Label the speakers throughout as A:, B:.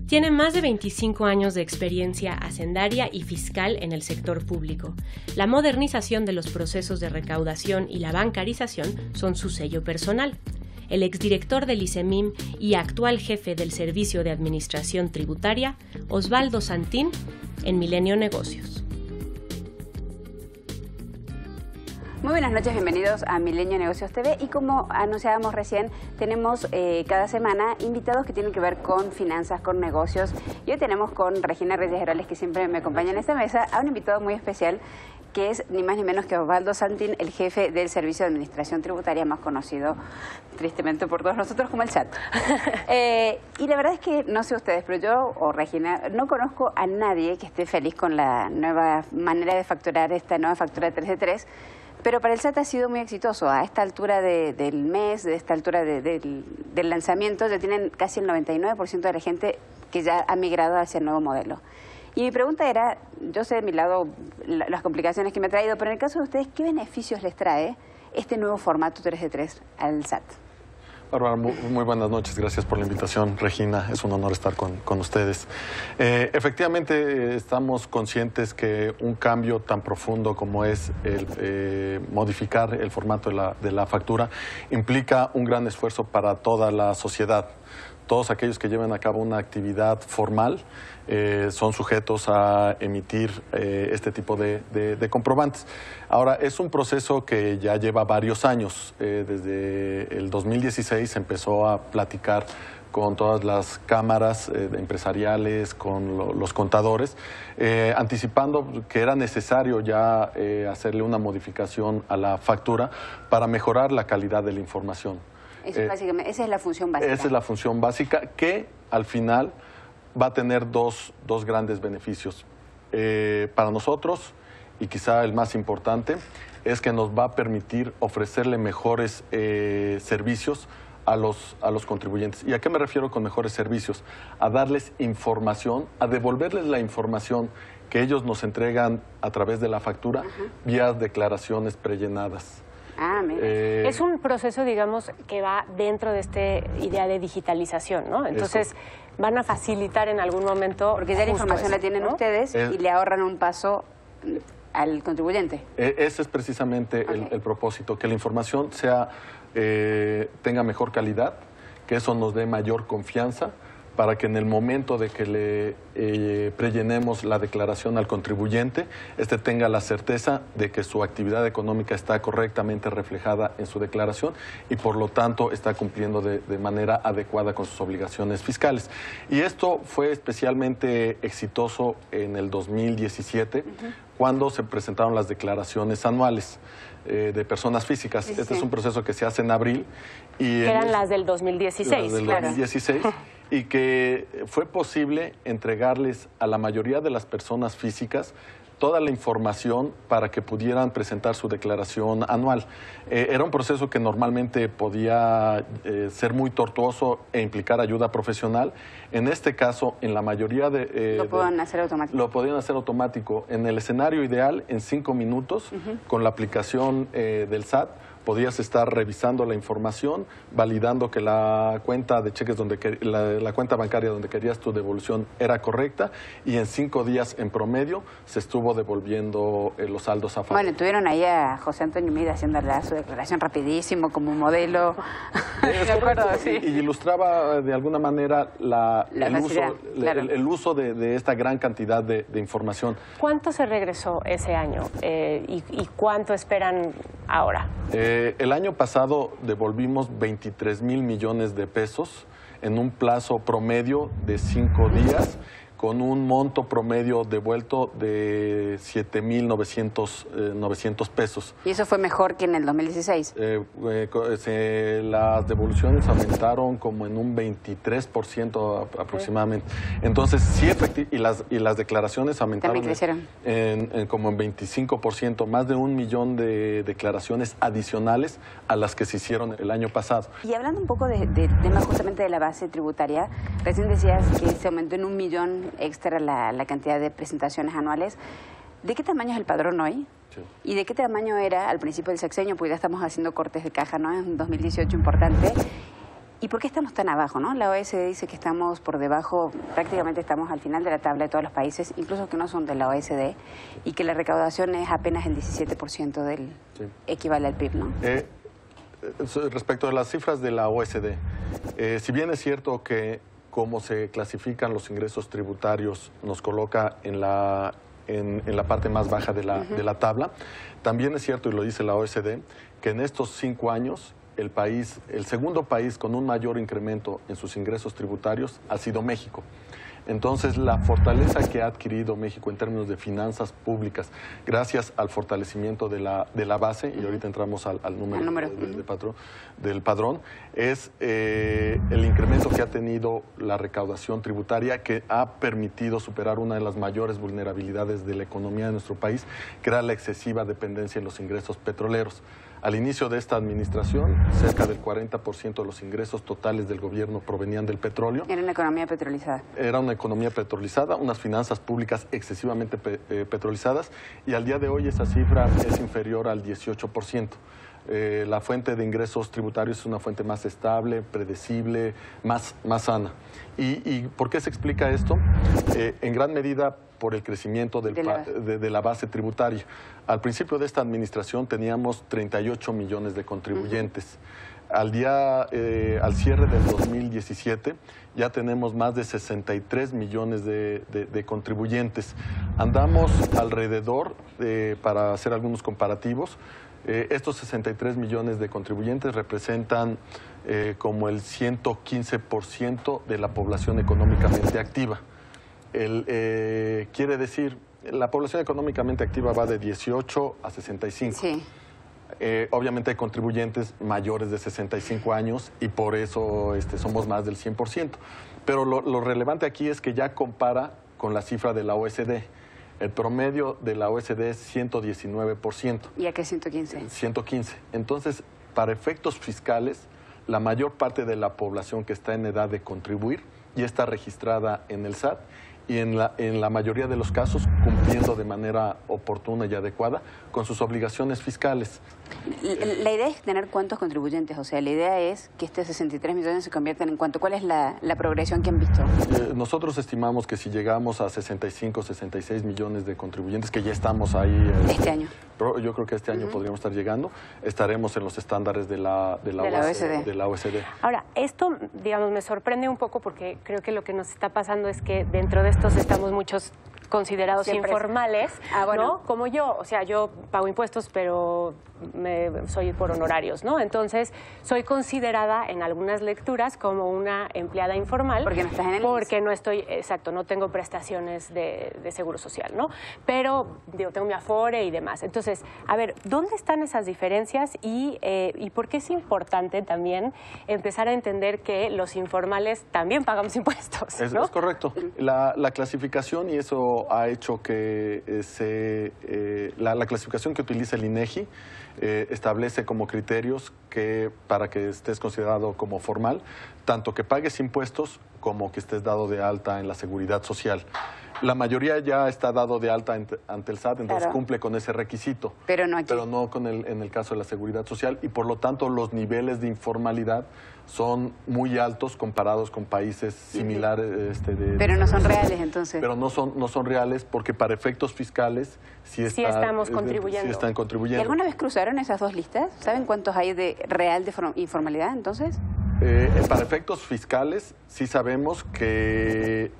A: Tiene más de 25 años de experiencia hacendaria y fiscal en el sector público. La modernización de los procesos de recaudación y la bancarización son su sello personal. El exdirector del ICEMIM y actual jefe del Servicio de Administración Tributaria, Osvaldo Santín, en Milenio Negocios.
B: Muy buenas noches, bienvenidos a Milenio Negocios TV y como anunciábamos recién, tenemos cada semana invitados que tienen que ver con finanzas, con negocios. Y hoy tenemos con Regina Reyes Herales, que siempre me acompaña en esta mesa, a un invitado muy especial que es ni más ni menos que Osvaldo Santín, el jefe del Servicio de Administración Tributaria, más conocido tristemente por todos nosotros como el SAT. Y la verdad es que, no sé ustedes, pero yo o Regina, no conozco a nadie que esté feliz con la nueva manera de facturar, esta nueva factura 3 de 3. Pero para el SAT ha sido muy exitoso. A esta altura del mes, de esta altura del lanzamiento, ya tienen casi el 99% de la gente que ya ha migrado hacia el nuevo modelo. Y mi pregunta era, yo sé de mi lado las complicaciones que me ha traído, pero en el caso de ustedes, ¿qué beneficios les trae este nuevo formato 3 de 3 al SAT?
C: Bárbara, muy buenas noches, gracias por la invitación, Regina, es un honor estar con ustedes. Efectivamente, estamos conscientes que un cambio tan profundo como es el modificar el formato de la factura implica un gran esfuerzo para toda la sociedad. Todos aquellos que lleven a cabo una actividad formal son sujetos a emitir este tipo de comprobantes. Ahora, es un proceso que ya lleva varios años. Desde el 2016 se empezó a platicar con todas las cámaras empresariales, con los contadores, anticipando que era necesario ya hacerle una modificación a la factura para mejorar la calidad de la información.
B: Eso básicamente, esa es la función básica.
C: Esa es la función básica que al final va a tener dos grandes beneficios. Para nosotros, y quizá el más importante, es que nos va a permitir ofrecerle mejores servicios a los contribuyentes. ¿Y a qué me refiero con mejores servicios? A darles información, a devolverles la información que ellos nos entregan a través de la factura, vía declaraciones prellenadas.
A: Ah, mira. Es un proceso, digamos, que va dentro de esta idea de digitalización, ¿no? Entonces, van a facilitar en algún momento...
B: Porque ya la información la tienen ustedes y le ahorran un paso al contribuyente.
C: Ese es precisamente el propósito, que la información tenga mejor calidad, que eso nos dé mayor confianza, para que en el momento de que le prellenemos la declaración al contribuyente, este tenga la certeza de que su actividad económica está correctamente reflejada en su declaración y por lo tanto está cumpliendo de manera adecuada con sus obligaciones fiscales. Y esto fue especialmente exitoso en el 2017, cuando se presentaron las declaraciones anuales de personas físicas. Este es un proceso que se hace en abril. Y
A: eran las del 2016.
C: Las del 2016. Y que fue posible entregarles a la mayoría de las personas físicas toda la información para que pudieran presentar su declaración anual. Era un proceso que normalmente podía ser muy tortuoso e implicar ayuda profesional. En este caso, en la mayoría
B: lo podían hacer automático.
C: Lo podían hacer automático. En el escenario ideal, en 5 minutos, con la aplicación del SAT, podías estar revisando la información, validando que la cuenta de cheques, la cuenta bancaria donde querías tu devolución era correcta, y en 5 días en promedio se estuvo devolviendo los saldos a favor.
B: Bueno, tuvieron ahí a José Antonio Mida haciendo su declaración rapidísimo como modelo.
C: De acuerdo, sí. Y ilustraba de alguna manera el uso de esta gran cantidad de información.
A: ¿Cuánto se regresó ese año y cuánto esperan ahora?
C: El año pasado devolvimos 23,000 millones de pesos en un plazo promedio de 5 días, con un monto promedio devuelto de 7,900 pesos.
B: ¿Y eso fue mejor que en el 2016?
C: Las devoluciones aumentaron como en un 23% aproximadamente. Entonces, sí, y las declaraciones aumentaron como en 25%, más de 1 millón de declaraciones adicionales a las que se hicieron el año pasado.
B: Y hablando un poco del tema justamente de la base tributaria, recién decías que se aumentó en 1 millón extra la cantidad de presentaciones anuales. ¿De qué tamaño es el padrón hoy?
C: Sí.
B: ¿Y de qué tamaño era al principio del sexenio? Porque ya estamos haciendo cortes de caja, ¿no? Es un 2018 importante. ¿Y por qué estamos tan abajo, no? La OECD dice que estamos por debajo, prácticamente estamos al final de la tabla de todos los países, incluso que no son de la OECD, y que la recaudación es apenas el 17% del equivale al PIB, ¿no?
C: Respecto a las cifras de la OECD, si bien es cierto que cómo se clasifican los ingresos tributarios nos coloca en la parte más baja de la tabla, también es cierto, y lo dice la OECD, que en estos 5 años el segundo país con un mayor incremento en sus ingresos tributarios ha sido México. Entonces, la fortaleza que ha adquirido México en términos de finanzas públicas, gracias al fortalecimiento de la base, y ahorita entramos al número del padrón, es el incremento que ha tenido la recaudación tributaria, que ha permitido superar una de las mayores vulnerabilidades de la economía de nuestro país, que era la excesiva dependencia en los ingresos petroleros. Al inicio de esta administración, cerca del 40% de los ingresos totales del gobierno provenían del petróleo.
B: Era una economía petrolizada.
C: Era una economía petrolizada, unas finanzas públicas excesivamente petrolizadas, y al día de hoy esa cifra es inferior al 18%. La fuente de ingresos tributarios es una fuente más estable, predecible, más sana. ¿Y por qué se explica esto? En gran medida por el crecimiento de la base tributaria. Al principio de esta administración teníamos 38 millones de contribuyentes. Al cierre del 2017 ya tenemos más de 63 millones de contribuyentes. Andamos alrededor, para hacer algunos comparativos, estos 63 millones de contribuyentes representan como el 115% de la población económicamente activa. Quiere decir, la población económicamente activa va de 18 a 65.
B: Sí.
C: Obviamente hay contribuyentes mayores de 65 años y por eso somos más del 100%. Pero lo relevante aquí es que ya compara con la cifra de la OECD. El promedio de la OECD es 119%.
B: ¿Y a qué 115?
C: 115. Entonces, para efectos fiscales, la mayor parte de la población que está en edad de contribuir ya está registrada en el SAT y en la mayoría de los casos cumpliendo de manera oportuna y adecuada con sus obligaciones fiscales.
B: La idea es tener cuántos contribuyentes, o sea, la idea es que estos 63 millones se conviertan en cuánto. ¿Cuál es la progresión que han visto?
C: Nosotros estimamos que si llegamos a 65, 66 millones de contribuyentes, que ya estamos ahí...
B: Este año.
C: Yo creo que este año podríamos estar llegando, estaremos en los estándares de la OECD.
A: Ahora, esto, digamos, me sorprende un poco porque creo que lo que nos está pasando es que dentro de estos estamos muchos considerados informales, ¿no? Como yo, o sea, yo pago impuestos, pero soy por honorarios, ¿no? Entonces, soy considerada en algunas lecturas como una empleada informal.
B: Porque no estás en el
A: Porque no estoy, exacto, no tengo prestaciones de seguro social, ¿no? Pero, digo, tengo mi Afore y demás. Entonces, a ver, ¿dónde están esas diferencias y por qué es importante también empezar a entender que los informales también pagamos impuestos, ¿no?
C: Es correcto. La clasificación, y eso ha hecho que la clasificación que utiliza el INEGI establece como criterios que para que estés considerado como formal, tanto que pagues impuestos como que estés dado de alta en la seguridad social. La mayoría ya está dado de alta ante el SAT, entonces cumple con ese requisito.
B: Pero no aquí.
C: Pero no en el caso de la seguridad social, y por lo tanto los niveles de informalidad son muy altos comparados con países similares.
B: Pero no son reales, entonces.
C: Pero no son reales porque para efectos fiscales sí
A: estamos contribuyendo.
C: Sí están contribuyendo.
B: ¿Y alguna vez cruzaron esas dos listas? ¿Saben cuántos hay de real de informalidad, entonces?
C: Para efectos fiscales sí sabemos que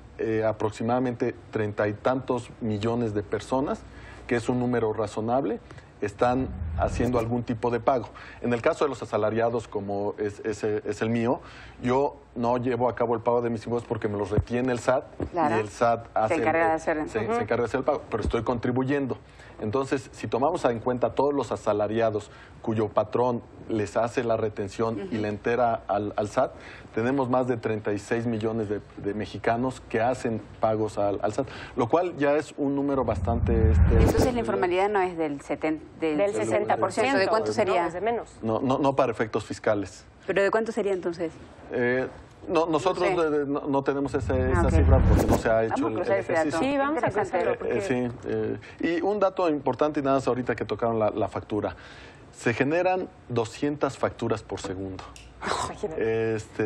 C: aproximadamente 30 y tantos millones de personas, que es un número razonable, están haciendo algún tipo de pago. En el caso de los asalariados, como es el mío, yo no llevo a cabo el pago de mis impuestos porque me los retiene el SAT, y el SAT se encarga de hacer el pago, pero estoy contribuyendo. Entonces, si tomamos en cuenta todos los asalariados cuyo patrón les hace la retención y le entera al SAT, tenemos más de 36 millones de mexicanos que hacen pagos al SAT, lo cual ya es un número bastante...
B: Entonces la informalidad no es del 60%. ¿De cuánto sería?
A: No, es de menos.
C: No para efectos fiscales.
B: ¿Pero de cuánto sería entonces?
C: No, nosotros no tenemos esa cifra porque no se ha hecho el ejercicio.
A: Sí, vamos a hacerlo.
C: Y un dato importante, y nada más ahorita que tocaron la factura. Se generan 200 facturas por segundo.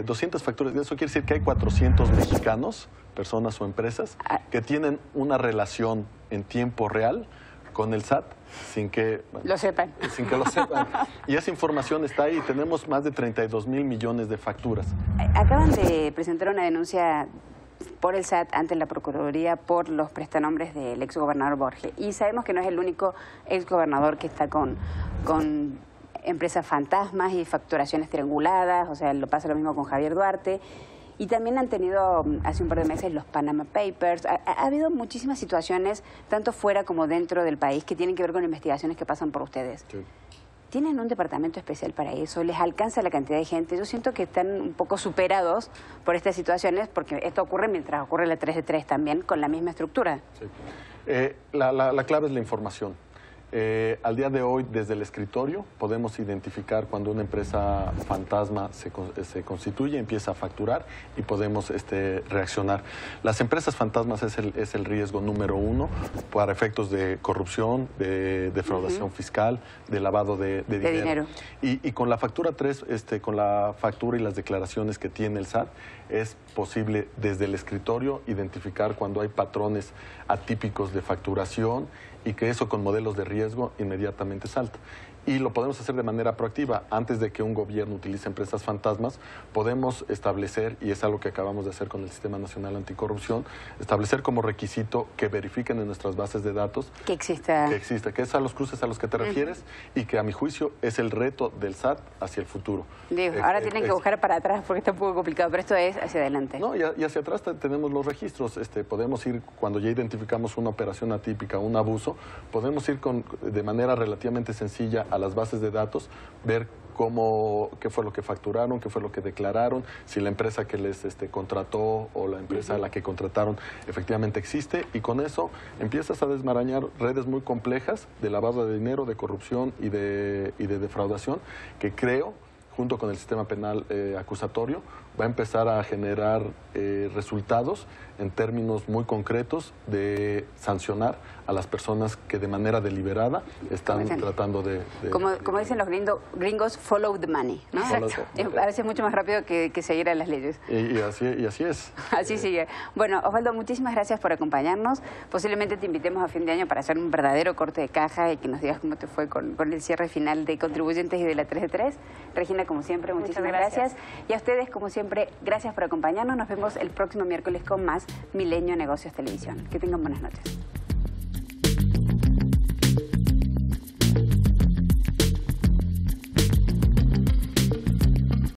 C: 200 facturas. Eso quiere decir que hay 400 mexicanos, personas o empresas, que tienen una relación en tiempo real con el SAT sin que
B: lo sepan.
C: Sin que lo sepan. Y esa información está ahí. Tenemos más de 32,000 millones de facturas.
B: Acaban de presentar una denuncia por el SAT ante la Procuraduría por los prestanombres del exgobernador Borges. Y sabemos que no es el único exgobernador que está con empresas fantasmas y facturaciones trianguladas, o sea, pasa lo mismo con Javier Duarte. Y también han tenido hace un par de meses los Panama Papers. Ha habido muchísimas situaciones, tanto fuera como dentro del país, que tienen que ver con investigaciones que pasan por ustedes. Sí. ¿Tienen un departamento especial para eso? ¿Les alcanza la cantidad de gente? Yo siento que están un poco superados por estas situaciones, porque esto ocurre mientras ocurre la 3 de 3 también, con la misma estructura. Sí.
C: La clave es la información. Al día de hoy, desde el escritorio, podemos identificar cuando una empresa fantasma se constituye, empieza a facturar y podemos reaccionar. Las empresas fantasmas es el riesgo número 1 para efectos de corrupción, de defraudación fiscal, de lavado de dinero. Y con la factura 3, con la factura y las declaraciones que tiene el SAT, es posible desde el escritorio identificar cuando hay patrones atípicos de facturación y que eso con modelos de riesgo inmediatamente salta. Y lo podemos hacer de manera proactiva. Antes de que un gobierno utilice empresas fantasmas, podemos establecer, y es algo que acabamos de hacer con el Sistema Nacional Anticorrupción, establecer como requisito que verifiquen en nuestras bases de datos
B: que exista,
C: que es a los cruces a los que te refieres y que a mi juicio es el reto del SAT hacia el futuro.
B: Digo, ahora tienen que buscar para atrás porque está un poco complicado, pero esto es hacia adelante.
C: No, y hacia atrás tenemos los registros. Podemos ir, cuando ya identificamos una operación atípica, un abuso, podemos ir de manera relativamente sencilla a las bases de datos, ver qué fue lo que facturaron, qué fue lo que declararon, si la empresa que les contrató o la empresa a la que contrataron efectivamente existe, y con eso empiezas a desmarañar redes muy complejas de lavado de dinero, de corrupción y de defraudación, que creo, junto con el sistema penal acusatorio, va a empezar a generar resultados en términos muy concretos de sancionar a las personas que de manera deliberada están tratando de...
B: Como dicen los gringos, follow the money, ¿no? A veces mucho más rápido que seguir a las leyes.
C: Y así es.
B: Así sigue. Bueno, Osvaldo, muchísimas gracias por acompañarnos. Posiblemente te invitemos a fin de año para hacer un verdadero corte de caja y que nos digas cómo te fue con el cierre final de contribuyentes y de la 3 de 3. Regina, como siempre, muchísimas gracias. Y a ustedes, como siempre, gracias por acompañarnos. Nos vemos el próximo miércoles con más Milenio Negocios Televisión. Que tengan buenas noches.